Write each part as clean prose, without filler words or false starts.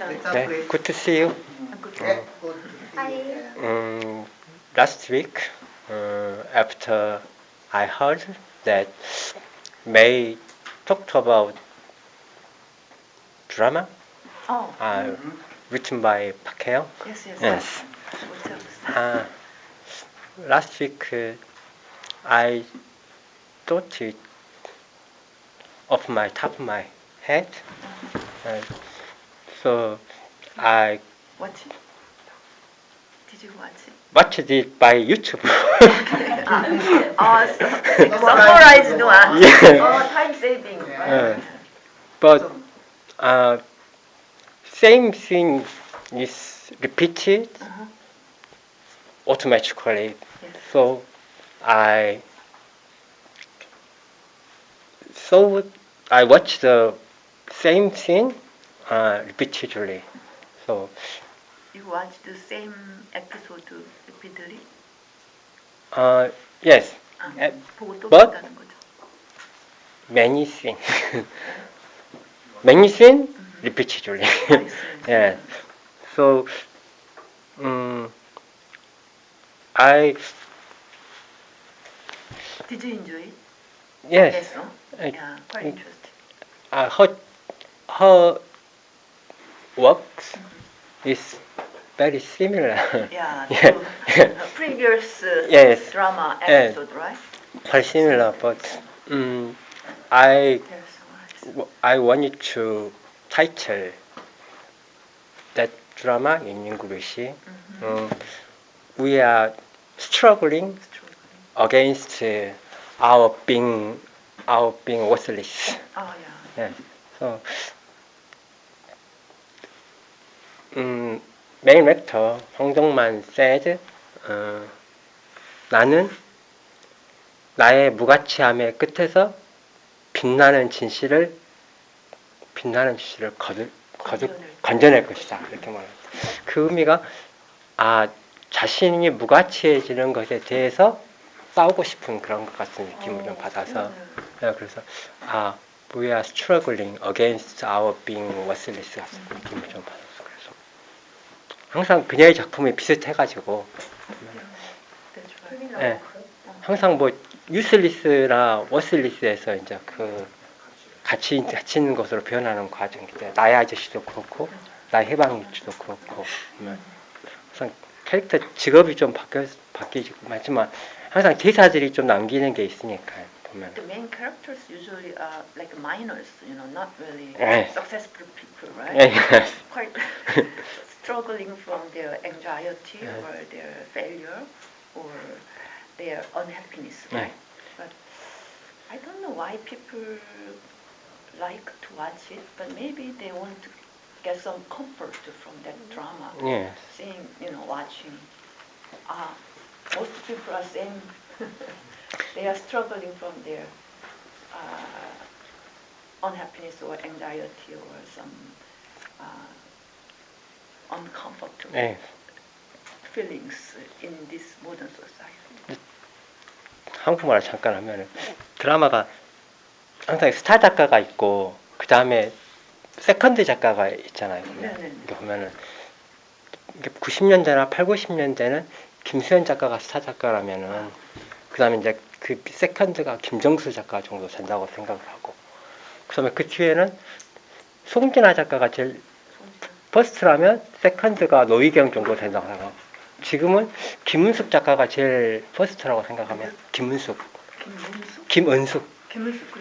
네, good to see you. Last week, after I heard that May talked about drama written by Park Hae-young. Yes. Last week, I thought it off my top of my head, so I Watch it? Did you watch it? watched it by YouTube. Summarized one. Yeah. Time saving. Right? But same thing is repeated automatically. Yes. So I watched the same thing repeatedly. So You watched the same episode repeatedly? yes, 보고 또 but 봤다는 거죠. many things repeatedly. Yeah. So I Did you enjoy it? yes. Yes, no? Yeah, quite interesting. Her works is very similar. Yeah, Yeah. to previous Yes. drama episode, right? Very similar, but I There's so much. I wanted to title that drama in English. We are struggling against our being worthless. Oh yeah. Yeah. So main actor 황정만 said, 나는 나의 무가치함의 끝에서 빛나는 진실을 건져낼 것이다. 이렇게 말합니다. 그 의미가 자신이 무가치해지는 것에 대해서 싸우고 싶은 그런 것 같은 느낌을 좀 받아서 그래서 we are struggling against our being worthless 같은 느낌을 좀 받았어. 그래서 항상 그녀의 작품이 비슷해가지고 항상 뭐 useless나 worthless에서 이제 그 같이 있는 것으로 표현하는 과정인데 나의 아저씨도 그렇고 나의 해방일지도 그렇고 항상 캐릭터 직업이 좀 바뀌지고 하지만 항상 대사들이 좀 남기는 게 있으니까 보면. The main characters usually are like minors, not really successful people, right? Yes. Quite struggling from their anxiety or their failure or their unhappiness, right? But I don't know why people like to watch it, but maybe they want to get some comfort from that drama. Yes. Seeing, watching. Most people are saying they are struggling from their unhappiness or anxiety or some uncomfortable feelings in this modern society. 한국말을 잠깐 하면은 드라마가 항상 스타 작가가 있고 그 다음에 세컨드 작가가 있잖아요. 이렇게 보면은 90년대나 8, 90년대는 김수현 작가가 스타 작가라면은 그 다음에 이제 그 세컨드가 김정수 작가 정도 된다고 생각을 하고 그 다음에 그 뒤에는 송진아 작가가 제일 퍼스트라면 세컨드가 노희경 정도 된다고 생각하고 지금은 김은숙 작가가 제일 퍼스트라고 생각하면 김은숙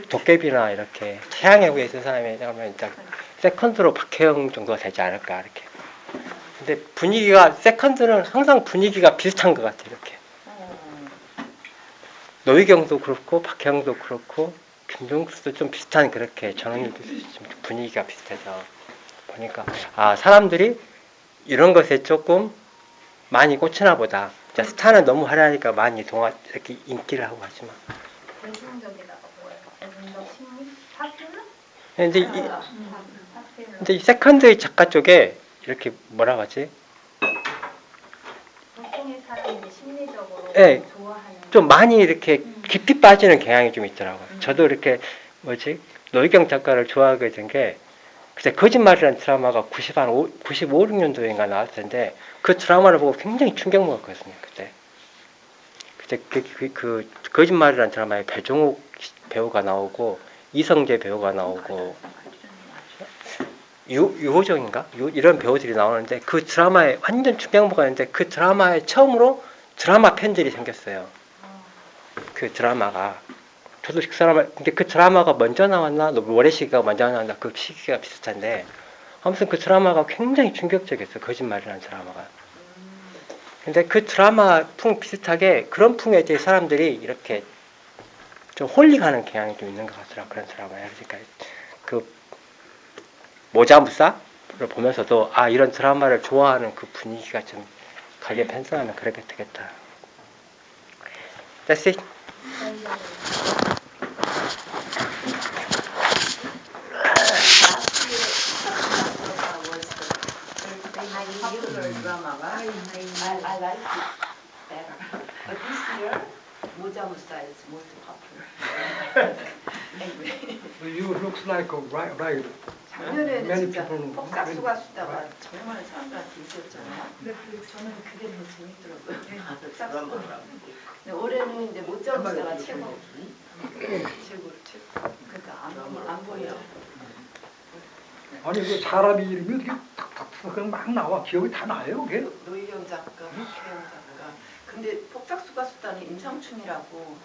도깨비나 이렇게 태양의 후예 쓴 사람이 하면 일단 세컨드로 박혜영 정도가 되지 않을까 이렇게. 근데 분위기가 세컨드는 항상 분위기가 비슷한 것 같아요. 이렇게 노희경도 그렇고 박혜영도 그렇고 김종수도 좀 비슷한 그렇게 전원일도 좀 분위기가 비슷해서 보니까 사람들이 이런 것에 조금 많이 꽂히나 보다. 스타는 너무 화려하니까 많이 이렇게 인기를 하고 하지만 대중적이다가 뭐예요? 대중적 심리? 탑뷰나? 근데 이 세컨드 작가 쪽에 이렇게 뭐라고 하지? 보통의 사람들이 심리적으로 좋아하는 좀 많이 이렇게 깊이 빠지는 경향이 좀 있더라고요. 저도 이렇게 노희경 작가를 좋아하게 된 게 그때 거짓말이라는 드라마가 95, 6년도인가 나왔을 텐데 그 드라마를 보고 굉장히 충격 먹었거든요. 그때 그 거짓말이라는 드라마에 배종욱 배우가 나오고 이성재 배우가 나오고 유호정인가? 이런 배우들이 나오는데 그 드라마에 완전 충격 먹었는데 그 드라마에 처음으로 드라마 팬들이 생겼어요. 그 드라마가 저도 근데 그 드라마가 먼저 나왔나 모래시계가 먼저 나왔나 그 시기가 비슷한데 아무튼 그 드라마가 굉장히 충격적이었어요. 거짓말이라는 드라마가. 근데 그 드라마 풍 비슷하게 그런 풍에 대해 사람들이 이렇게 좀 홀릭하는 경향이 좀 있는 것 같더라고요. 그런 드라마에. 그러니까 그 모자무사를 보면서도 아 이런 드라마를 좋아하는 그 분위기가 좀 가게 편성하면 그렇게 되겠다. That's it. popular drama, right? I like it better. But this year, Mojamusa is most popular. Anyway. You looks like a right. 작년에는 Many 진짜 people- 폭삭수가 many- 수다가 right. 정말 사람들한테 인기였잖아요. 저는 그게 더 재밌더라고요. 폭삭수가. 근데 올해는 이제 모자무사가 최고. 그러니까 안 보여. 아니 그 사람이 이름이 어떻게 탁탁탁 그냥 막 나와 기억이 다 나요 그게? 노희경 작가, 박혜영 작가. 근데 폭삭수가 수다는 임상춘이라고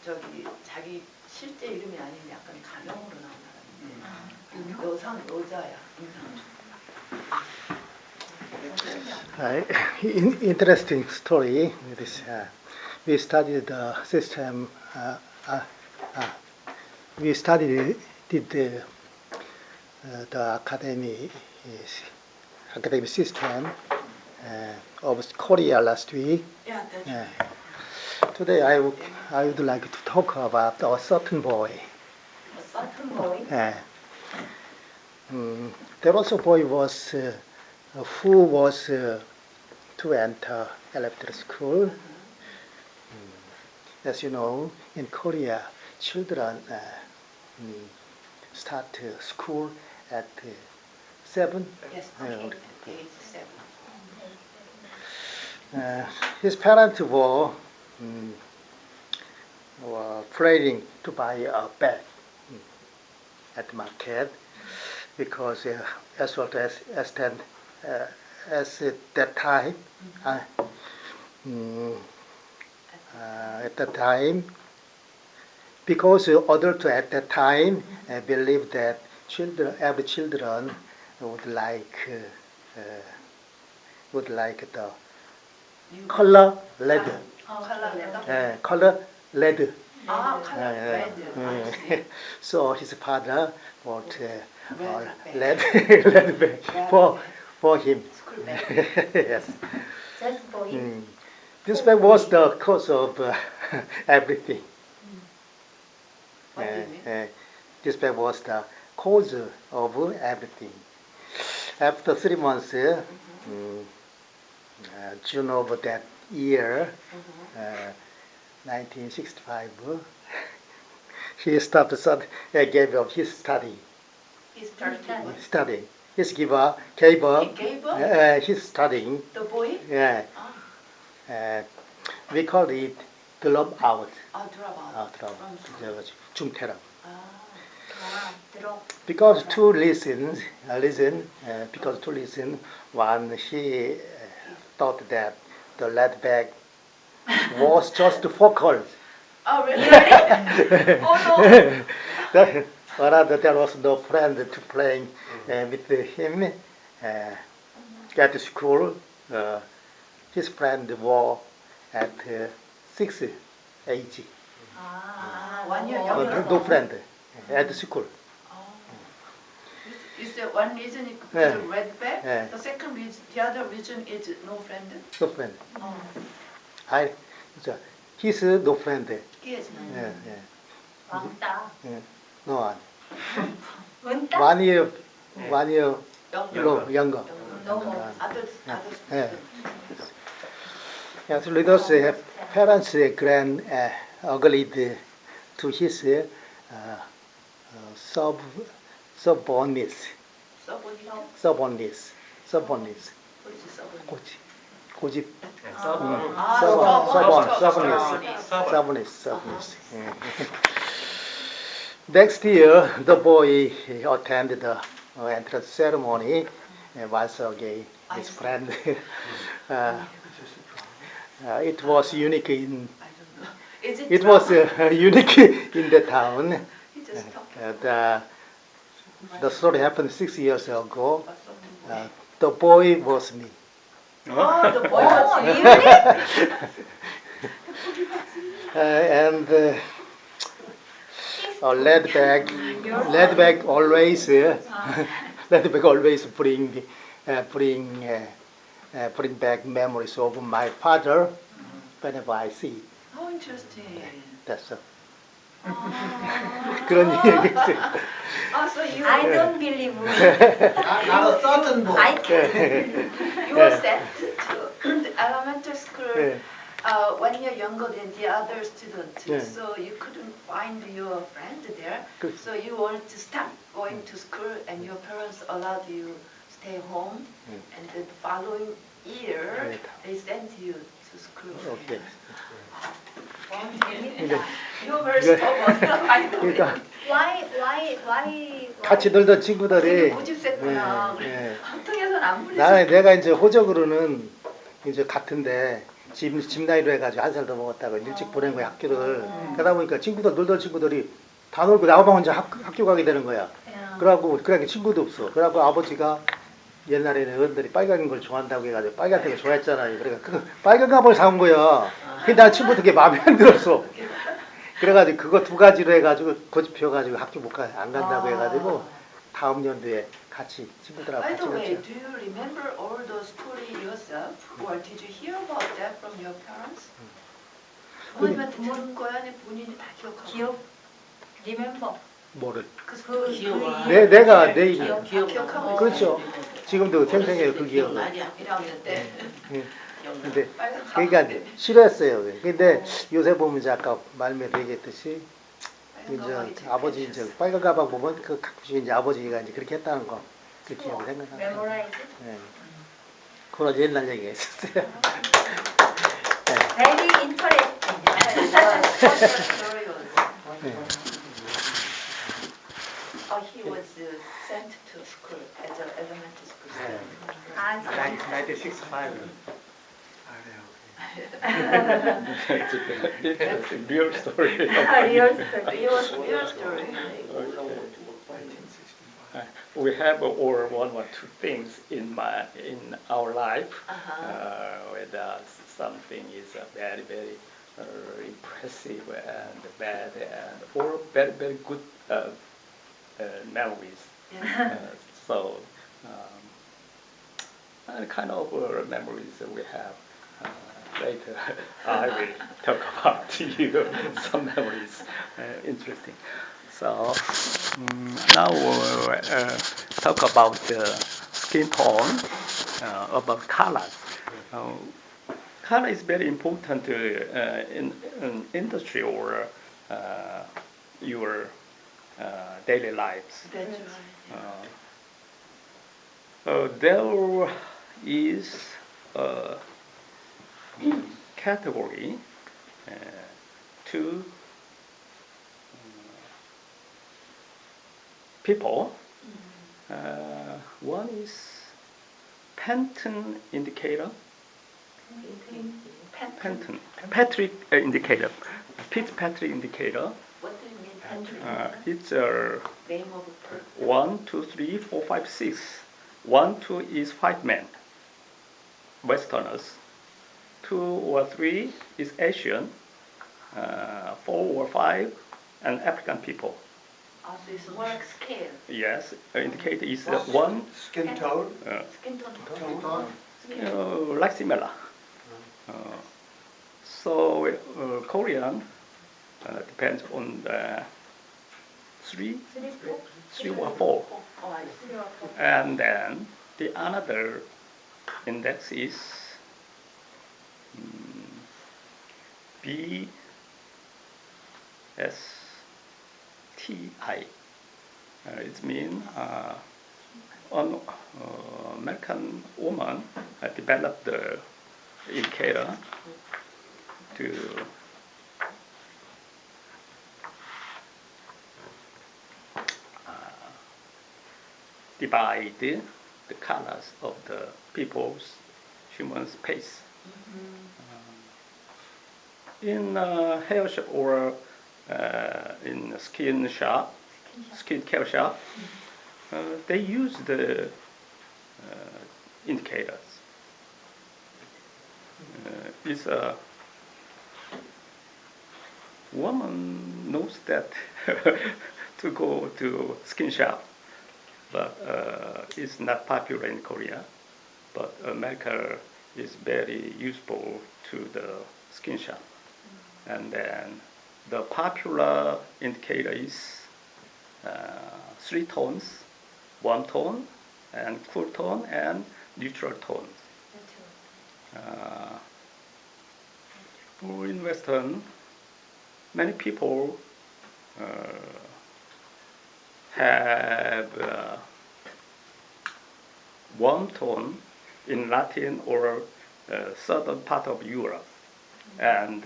저기 자기 실제 이름이 아닌데 약간 가명으로 나온 사람인데 여자야 임상춘. Interesting story. This we studied the system. We studied the academic system of Korea last week. Yeah, that's right. Today I would like to talk about a certain boy. A certain boy. There was a boy who was to enter elementary school. As you know, in Korea, children start school at 7. Yes, okay. Age 7. His parents were planning to buy a bag at the market because as that time, at that time, because adults at that time believed that every children would like the color leather. Color leather. Color red. So his father bought leather bag for him. School bag. Yes. Just for him. This bag was the cause of everything. What do you mean? This bag was the cause of everything. After 3 months, June of that year, 1965, he gave up his study. He started what? Studying. He gave up He gave up? his studying. The boy? Yeah. We call it dropout. Dropout. From school. 중퇴라. drop. Because two reasons. One, he thought that the lead bag was just for girls. Oh, really? Oh, no. Another, there was no friend to play with him at school. His friend was at 6 age. 1 year No younger. friend at school. You said one reason is because of Yeah. red bag. Yeah. The second reason, the other reason is no friend. No friend. Oh. He's no friend. He is no. 왕따. No one. 은따? 1 year younger. 너무. Other Yeah. students. Yes, Lidus parents agreed to his subordinates. 서본리스. 서본리스. What is 서본? 고집. 서번. 서본리스. Next year, the boy attended the entrance ceremony. Once again, his friend. It was unique in. I don't know. Is it? It was unique in the town. He just talked. The story happened 6 years ago. The boy was me. Oh, the boy was really? And Ledbeck always Ledbeck always bring back memories of my father whenever I see. How interesting. That's Ah. 그런 얘기겠어요. So you I don't believe. 나도 certain boy. I can. you were sent to the elementary school 예. when you're younger than the other students, Yeah. so you couldn't find your friend there. Good. So you wanted to stop going to school, and your parents allowed you stay home. And the following year, Right. they sent you to school. Okay. 재밌다. You're very stubborn. I know it. 그러니까 Why? 같이 놀던 되게 친구들이 고집셌구나. 예. 보통에서는 안 나는 부르지. 내가 이제 호적으로는 이제 같은데 집 나이로 해가지고 한 살 더 먹었다고 일찍 보낸 거야 학교를. 그러다 보니까 친구들 놀던 친구들이 다 놀고 나만 혼자 학교 가게 되는 거야. 그러고 그러니까 친구도 없어. 그러고 아버지가 옛날에는 어른들이 빨간 걸 좋아한다고 해가지고 빨간색을 좋아했잖아요. 그러니까 그 빨간 가방을 사온 거야. 근데 난 친구도 그게 마음에 안 들었어. 그래가지고 그거 두 가지로 해가지고 고집 피워가지고 학교 안 간다고 해가지고 다음 연도에 같이 친구들하고 By 같이 the way, 갔죠. do you remember all the story yourself, or did you hear about that from your parents? 부모님한테 들은 거야, 아니면 본인이 다 기억하고? 기억. Remember. 뭐를? 그 기억. 내가 내 얘기. 기억하고 그렇죠. 지금도 생생해요 그 기억은. 1학년 때. 근데 빨간 가방 그러니까 때문에. 싫어했어요. 근데 요새 보면 이제 아까 말매도 얘기했듯이 빨간 가방이 이제 제일 아버지 precious. 이제 빨간 가방 보면 그 가끔씩 이제 아버지가 이제 그렇게 했다는 거 그 기억이 생각나요. Memorize. 예. 그건 옛날 얘기가 있었어요. Very interesting. What the story was? He was sent to school as an elementary school student. 1965. Interesting, real story. Real story. It was real story. We have or one or two things in our life with something is very very impressive and bad and or very very good memories. So kind of memories that we have. Later, I will talk about to you some memories. Interesting. So now we'll talk about skin tone, about colors. Color is very important in industry or your daily lives. That's right. There is a category to people. One is Pantone indicator. Pantone. Patrick indicator. Fitzpatrick indicator. What do you mean, Patrick? It's a Name of a person? 1, 2, 3, 4, 5, 6. 1, 2 is white men, Westerners. 2 or 3 is Asian. 4 or 5, and African people. So it's more like scale. Yes, indicator is 1. Skin tone. Skin tone. Like similar. So Korean depends on the 3 or 4. Oh, I see. And then the another index is BSTI. It means an American woman developed the indicator to divide the colors of the people's human face. In hair shop or in skin shop, skin care shop, they use the indicators. It's a woman knows that to go to skin shop, but it's not popular in Korea. But America is very useful to the skin shop. And then the popular indicator is 3 tones, warm tone, and cool tone, and neutral tones. In Western, many people have warm tone in Latin or southern part of Europe. And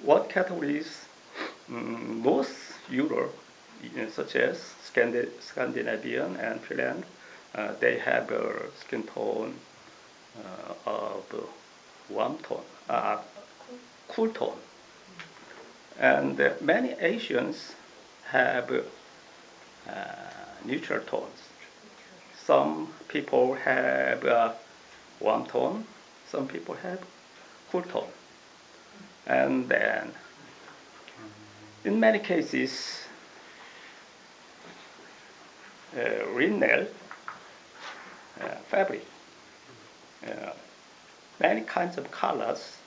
what categories most Europe, such as Scandinavian and Finland, they have a skin tone of warm tone, cool tone. And many Asians have neutral tones. Some people have warm tone, some people have cool tone. And then, in many cases, linen fabric, many kinds of colors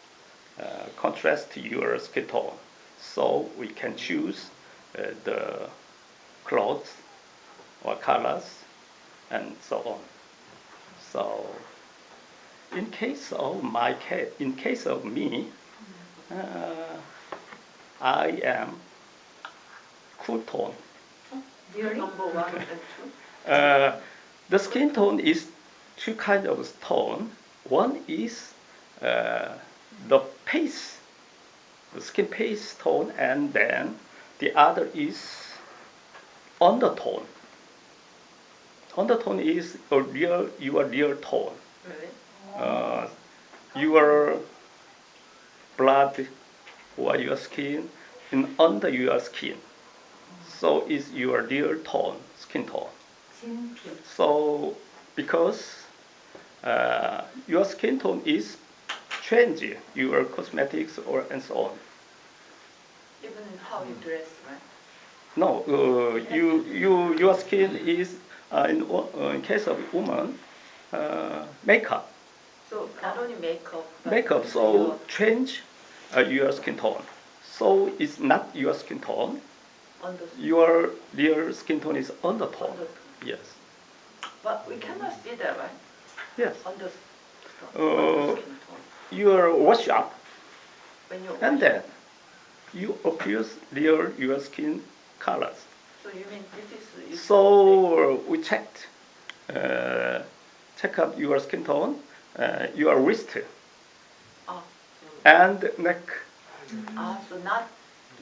contrast to your skin tone. So we can choose the clothes or colors and so on. So in case of me, I am cool tone. You're number 1 and 2? The skin tone is 2 kinds of tone. One is the paste, the skin paste tone, and then the other is undertone. Undertone is your real tone. Really? Your blood or your skin in under your skin. So is your real tone, skin tone. 진피. So because your skin tone is change your cosmetics or and so on. Even how you dress, right? No, your skin is in case of woman makeup. So not only makeup, but Makeup also so your change your skin tone. So it's not your skin tone. undertone. Your real skin tone is undertone. Undertone. Yes. But we cannot see that, right? Yes. Under Uh, skin tone. your wash up When you and wash then it. you appears your skin colors. So you mean this is So we checked, check up your skin tone, your wrist so and neck, so not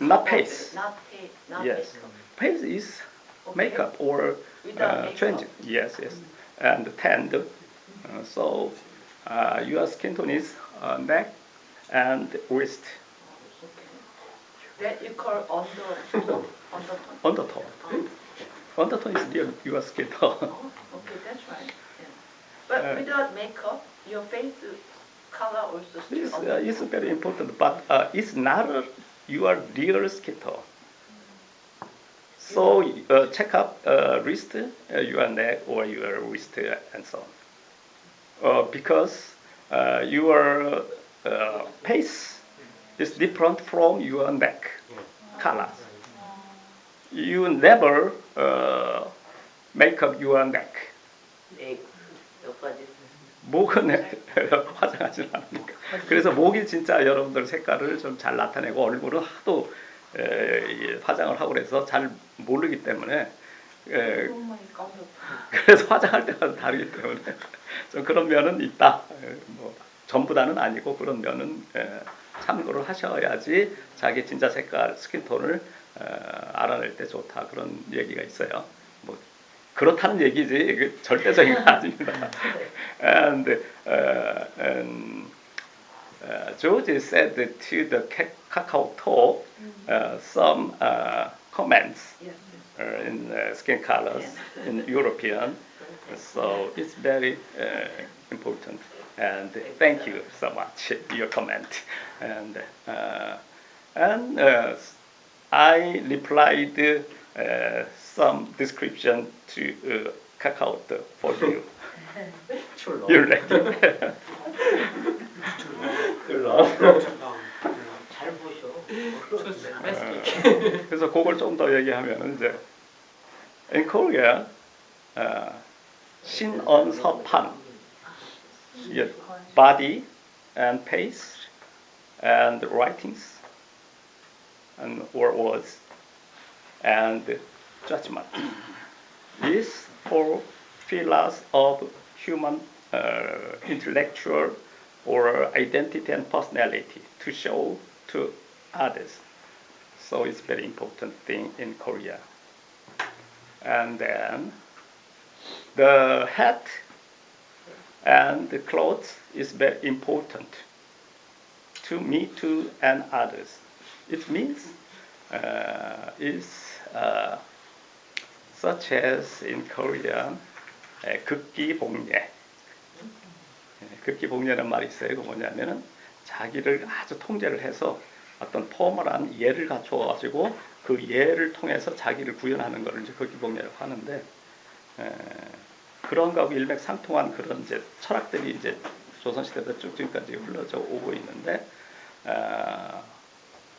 not cover face. it, not Yes, makeup. face is Okay. makeup or Without makeup. change. Yes, yes, and tanned. So your skin tone is neck and wrist, Okay. That you call undertone? undertone. Undertone is your skin tone. Okay, that's right. Yeah. But without makeup, your face color also still This undertone. is very important, but it's not your real skin tone. So check up wrist, your neck, or your wrist, and so on. Because your face is different from your neck colors. You never make up your neck. 목은 화장하지 않으니까. 그래서 목이 진짜 여러분들 색깔을 좀 잘 나타내고 얼굴은 하도 화장을 하고 그래서 잘 모르기 때문에 정말 깜짝. 그래서 화장할 때마다 다르기 때문에 좀 그런 면은 있다. 뭐 전부 다는 아니고 그런 면은 참고를 하셔야지 자기 진짜 색깔 스킨톤을 알아낼 때 좋다 그런 얘기가 있어요. 뭐 그렇다는 얘기지 절대적인 건 아닙니다. And George said to the Kakao Talk some comments Yes. in skin colors in European. So it's very important. And thank you so much your comment. And I replied some description to Kakao for you. You read it? 잘 보셔. 그래서 그걸 좀 더 얘기하면 이제 in Korea 신언서판 body and face and writings and or words and judgment is four pillars of human intellectual or identity and personality to show to others. So it's very important thing in Korea. And then the hat and the clothes is very important to me too and others. It means such as in Korean 극기복례. 극기복례라는 말이 있어요. 그 뭐냐면은 자기를 아주 통제를 해서 어떤 포멀한 예를 갖춰가지고 그 예를 통해서 자기를 구현하는 것을 이제 극기복례라고 하는데 그런 거하고 일맥상통한 그런 이제 철학들이 이제 조선시대부터 쭉 지금까지 흘러져 오고 있는데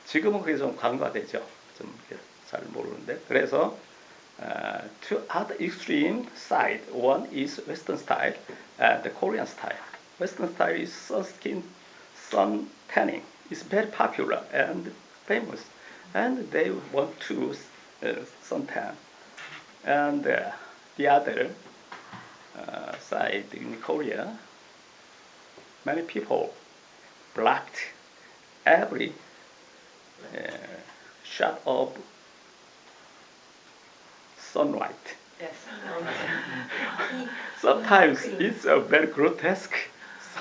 지금은 그게 좀 간과되죠. 좀 잘 모르는데 그래서 to other extreme side, one is Western style and the Korean style. Western style is sun tanning. It's very popular and famous, and they want to suntan. And the other side in Korea, many people blocked every shot of sunlight. Yes. Sometimes it's very grotesque.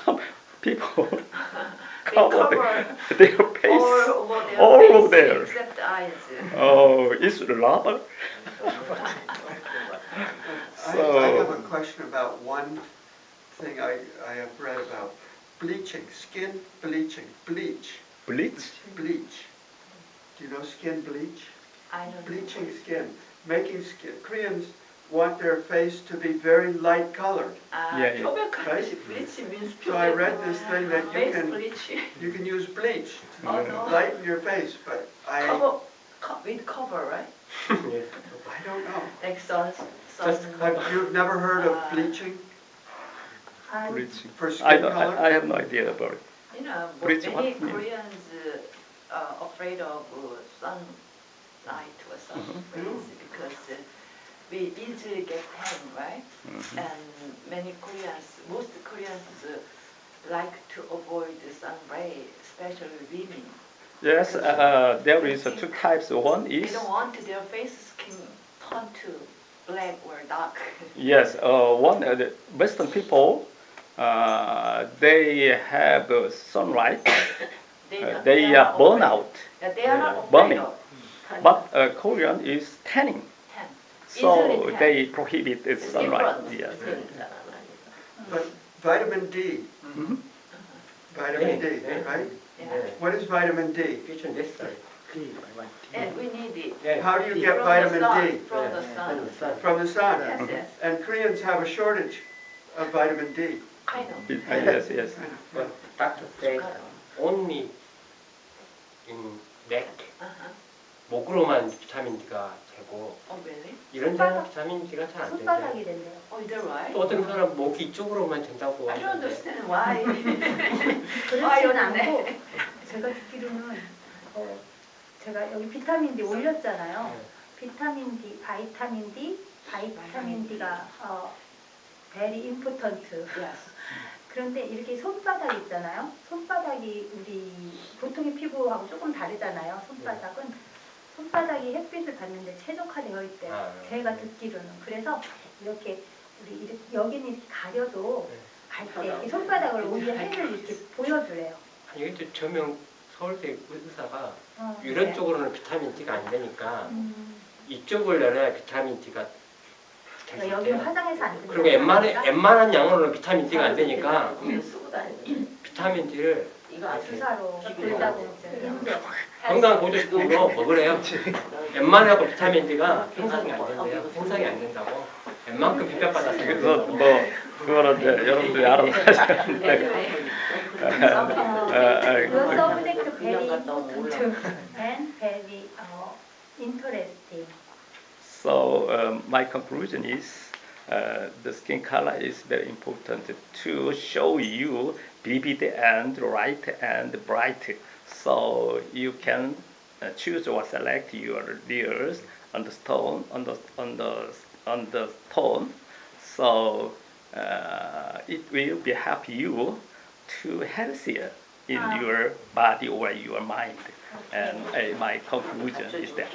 Some people They cover cover their face all over over their face there. except the eyes. Oh, it's rubber. I have a question about one thing I have read about. Bleaching, skin bleaching, bleach. Bleach? Bleach. Do you know skin bleach? I don't know. Bleaching skin. Making skin. Koreans want their face to be very light colored. Yeah, yeah. 표백하듯이 bleach means So I read this thing that face bleach. you can use bleach to Oh no. lighten your face, but I With cover, right? don't know. Like sun. You've never heard of bleaching Bleaching. for skin color? I have no idea about it. You know, Bleach many what mean? Koreans are afraid of sunlight or sun rays because we easily get tan, right? And most Koreans like to avoid the sun ray, especially women. Yes, there is two types. One They is don't want their faces can turn to black or dark. yes. One the Western people they have sunlight. They are burn afraid. out. Yeah, they are not afraid burning. of But Korean is tanning, tan. so Easily tan. they prohibit the It's sunlight. different. Yes. But vitamin D, vitamin D, right? Yeah. What is vitamin D? And we need it. How do you get From vitamin the sun, D? From the sun. From the sun. Yes, yes. And Koreans have a shortage of vitamin D. I know. Yes, yes. But doctor said only in neck, Uh-huh. 목으로만 비타민 D가 되고 Oh, really? 이런 데는 비타민 D가 잘 안 된대. 손바닥이 된대요. Oh, is that right? 또 어떤 사람 목 이쪽으로만 된다고 I don't 하는데 understand why. 그렇지는 않고 제가 듣기로는 제가 여기 비타민 D 올렸잖아요. 비타민 D, 바이타민 D, 바이타민 D가 very important. Yes. 그런데 이렇게 손바닥 있잖아요. 손바닥이 우리 보통의 피부하고 조금 다르잖아요. 손바닥이 햇빛을 받는데 최적화되어 있대요. 제가 듣기로는. 그래서 이렇게 여기는 이렇게 가려도 갈 때 이렇게 손바닥을 오히려 해를 이렇게 보여주래요. 아니 근데 저명 서울대 의사가 이런 네. 쪽으로는 비타민 D가 안 되니까 이쪽을 내려야 비타민 D가 그러니까 여기는 화장해서 안 된다. 그리고 웬만한 양으로는 비타민 D가 안 되니까 쓰고 다니는 비타민 D를 이거 안 주사로 골다공증, 인제 건강 보조식품으로 먹으래요. 웬만하고 비타민 D가 형성이 안 된대요. 형성이 안 된다고. 웬만큼 햇볕 받아서 그래서 뭐 그거는 이제 여러분들이 알아서 하시는데 Your subject very important and very interesting. So my conclusion is the skin color is very important to show you vivid and light and bright. So you can choose or select your layers on the stone on the stone. So it will be help you to healthier in your body or your mind. And my conclusion is that.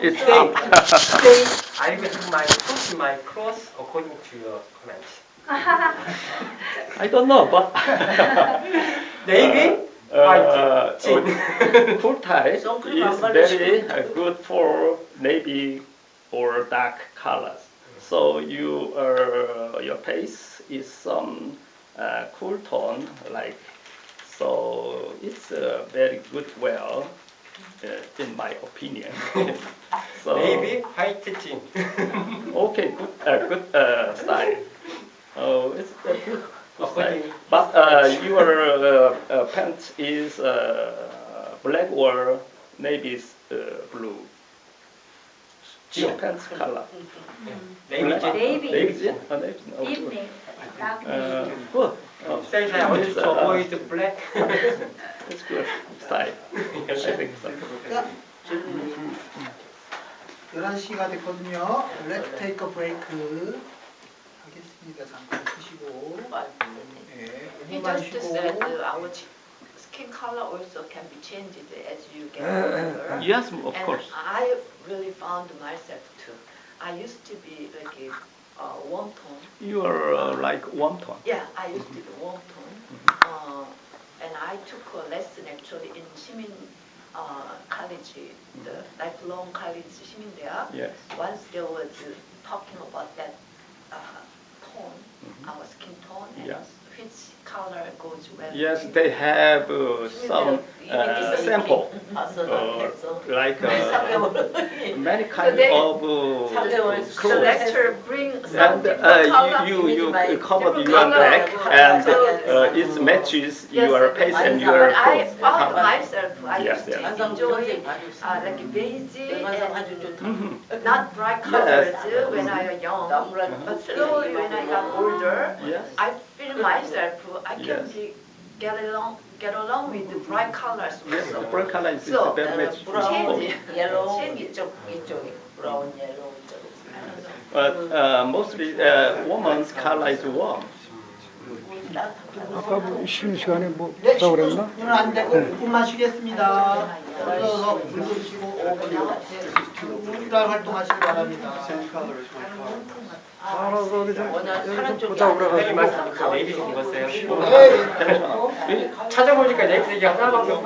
It's Today I will put my clothes according to your comments. I don't know, but Navy, white, jean. cool type is 선크림 안 very 바르시고. good for navy or dark colors. So your face is some cool tone, like so. It's very good. Well, in my opinion. So Navy, white, jean. okay, good style. Oh, it's a good style. According- But your pants is black or navy blue. Your jean. pants color. Navy jean. Navy. Navy jean? Navy jean. Oh, Deep good. navy, dark navy. Good. Says I want to avoid black. It's good style. I think so. 자, 11시가 됐거든요. Let's take a break. 하겠습니다. 잠깐 쉬시고. 네, He 호흡만 just 쉬고. said our skin color also can be changed as you get older. Yes, of And course. I really found myself too. I used to be like a warm tone. You are like warm tone. Yeah, I used to be warm tone. And I took a lesson actually in Simin College, the lifelong college Simin대학. Yes. Once there was talking about that tone, our skin tone, and Yes. which color goes well. Yes, they have some sample, like many kinds they- of The clothes. lecturer bring some And different color. you cover different your color. neck and So- it matches Yes, your yes, face and but your I clothes. found myself, I Yes, used to yes. enjoy like beige Mhm. and not bright colors when I was young. But slowly when I got older, Yes. I feel myself, I can Yes. get along with the bright colors Yes, also. brown color is So, very much change useful. yellow 이쪽이 브라운 옐로우 이쪽이. I don't know. But mostly woman's color is warm. 아까 뭐 쉬는 시간에 뭐 네, 보자고 그랬나? 10분은 안 되고 5분만 쉬겠습니다. 일어서 물도 드시고 우리랑 활동하시기 바랍니다. 알아서 어디 좀 워낙 여기 사람 좀 쪽이 보자고 아니라 선생님 그래가지고 말씀 네이비색 입었어요. 네. 찾아보니까 네이비색이 하나밖에 없